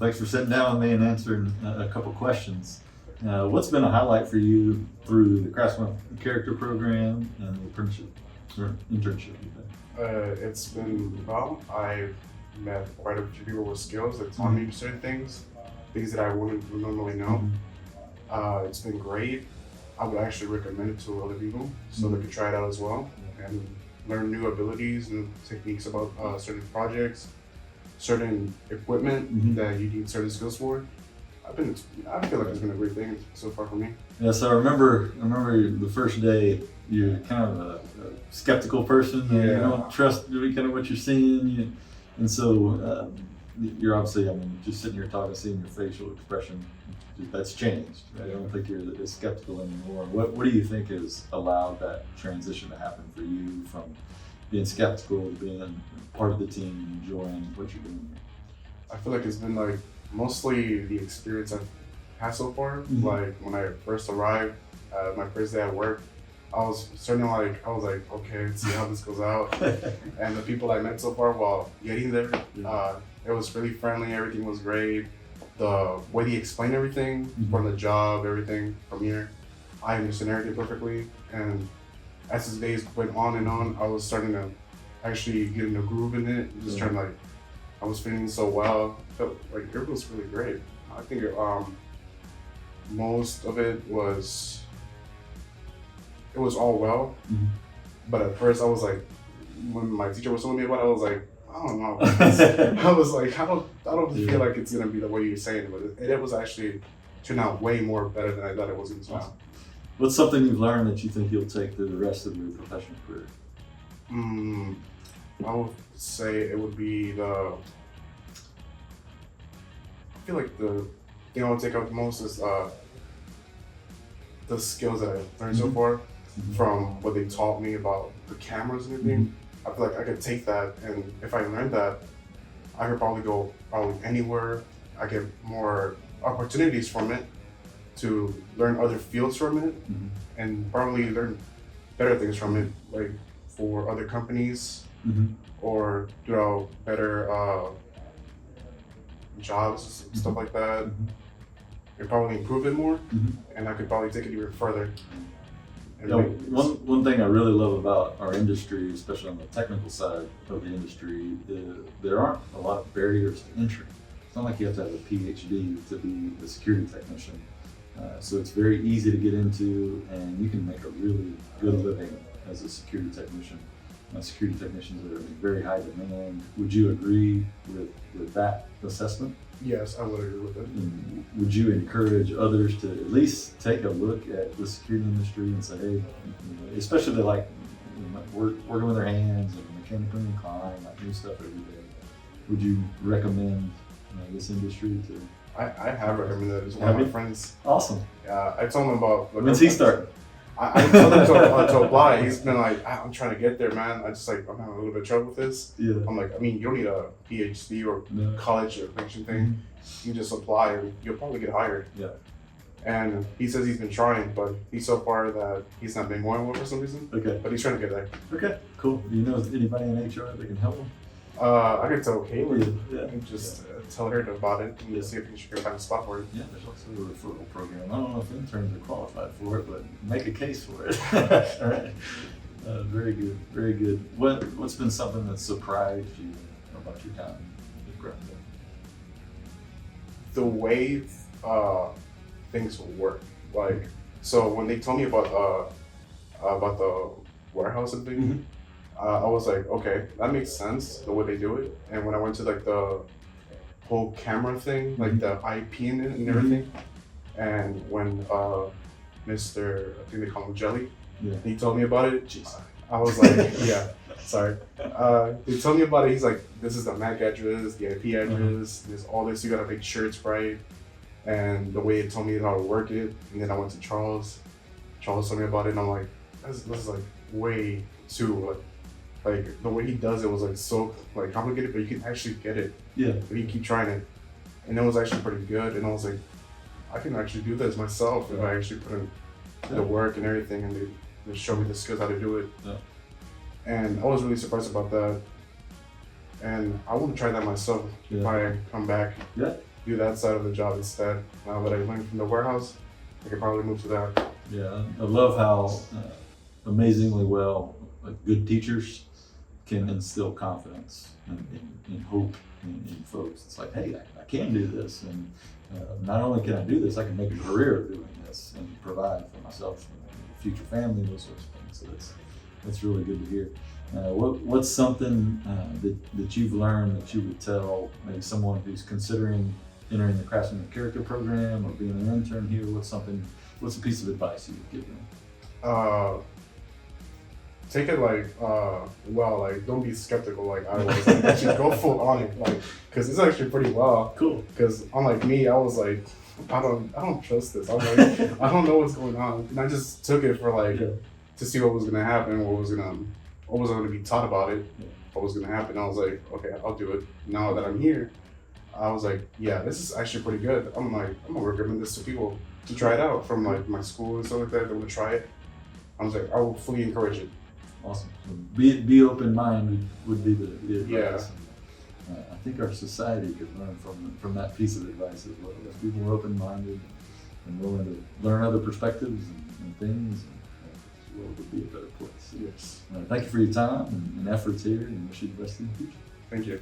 thanks for sitting down with me and answering a couple questions. What's been a highlight for you through the Craftsman character program and the apprenticeship or internship you've had? It's been well. I've met quite a few people with skills that taught me certain things that I wouldn't normally know. It's been great. I would actually recommend it to other people so they could try it out as well and learn new abilities and techniques about certain projects, certain equipment that you need certain skills for. I feel like it's been a great thing so far for me. Yeah, so I remember the first day, you're kind of a skeptical person. Yeah. You don't trust really kind of what you're seeing. And so you're obviously, just sitting here talking, seeing your facial expression, that's changed. I don't think you're as skeptical anymore. What do you think has allowed that transition to happen for you from being skeptical to being part of the team and enjoying what you're doing? I feel like it's been like mostly the experience I've had so far. Like when I first arrived, my first day at work, I was like, okay, let's see how this goes out. And the people I met so far while getting there, it was really friendly. Everything was great. The way they explained everything from the job, everything from here, I understood everything perfectly. And as the days went on and on, I was starting to actually get in a groove in it. Just trying to I was feeling so well. Felt like it was really great. I think most of it was all well. But at first I was like, when my teacher was telling me about it, I was like, I don't know. I was like, I don't feel like it's gonna be the way you're saying it, but it was actually turned out way more better than I thought it was going to. Awesome. What's something you've learned that you think you'll take through the rest of your professional career? I would say it would be I feel like the thing I would take out the most is the skills that I've learned so far from what they taught me about the cameras and everything. I feel like I could take that, and if I learned that, I could probably go anywhere. I get more opportunities from it to learn other fields from it, and probably learn better things from it, like for other companies, or better jobs, stuff like that. It probably improve it more, and I could probably take it even further. One thing I really love about our industry, especially on the technical side of the industry, there aren't a lot of barriers to entry. It's not like you have to have a PhD to be a security technician. So it's very easy to get into, and you can make a really good living as a security technician. Security technicians are in very high demand. Would you agree with that assessment? Yes, I would agree with it. And would you encourage others to at least take a look at the security industry and say, hey, especially if they like working with their hands and mechanically inclined, like new stuff every day. Would you recommend this industry to? I have recommended it to one of my friends. Awesome. I told him about. When's he start? I told him to apply. He's been like, I'm trying to get there, man. I'm having a little bit of trouble with this. Yeah. I'm like, you don't need a PhD or college or thing. You just apply and you'll probably get hired. Yeah. And he says he's been trying, but he's so far that he's not been going well for some reason. Okay. But he's trying to get there. Okay, cool. Do you know anybody in HR that can help him? I could tell Kaylee and just tell her about it and see if she can find a spot for it. Yeah, there's also a referral program. I don't know if interns are qualified for it, but make a case for it. All right. Very good, very good. What's been something that surprised you about your time at Pref-Tech? The way things work. Like, so when they told me about the warehouse and thing, I was like, okay, that makes sense, the way they do it. And when I went to like the whole camera thing, like the IP in it and everything, and when Mr. I think they call him Jelly, he told me about it, I was like, yeah, sorry. He told me about it, he's like, this is the MAC address, the IP address, there's all this, you gotta make sure it's right. And the way it told me how to work it, and then I went to Charles told me about it, and I'm like, this is like way too, like the way he does it was like so like complicated, but you can actually get it. Yeah. If you keep trying it. And it was actually pretty good, and I was like, I can actually do this myself if I actually put in the work and everything, and they show me the skills how to do it. Yeah. And I was really surprised about that. And I want to try that myself if I come back. Yeah. do that side of the job instead. Now that I learned from the warehouse, I could probably move to that. Yeah, I love how amazingly well good teachers can instill confidence and hope in folks. It's like, hey, I can do this, and not only can I do this, I can make a career of doing this and provide for myself and future family, those sorts of things. So that's really good to hear. What's something that you've learned that you would tell maybe someone who's considering entering the Craftsman Character Program or being an intern here? What's a piece of advice you would give them? Take it like don't be skeptical like I was. Like, actually go full on it, like, because it's actually pretty well. Cool. Because unlike me, I was like, I don't trust this. I'm like, I don't know what's going on, and I just took it for like to see what was gonna happen, what was gonna be taught about it, what was gonna happen. I was like, okay, I'll do it. Now that I'm here, I was like, yeah, this is actually pretty good. I'm gonna recommend this to people to try it out from like my school and stuff like that. They want to try it. I was like, I will fully encourage it. Awesome. So be open-minded would be the advice. Yeah. I think our society could learn from that piece of advice as well. Let's be more open-minded and willing to learn other perspectives and things. And the world would be a better place. Yes. Thank you for your time and efforts here, and wish you the best in the future. Thank you.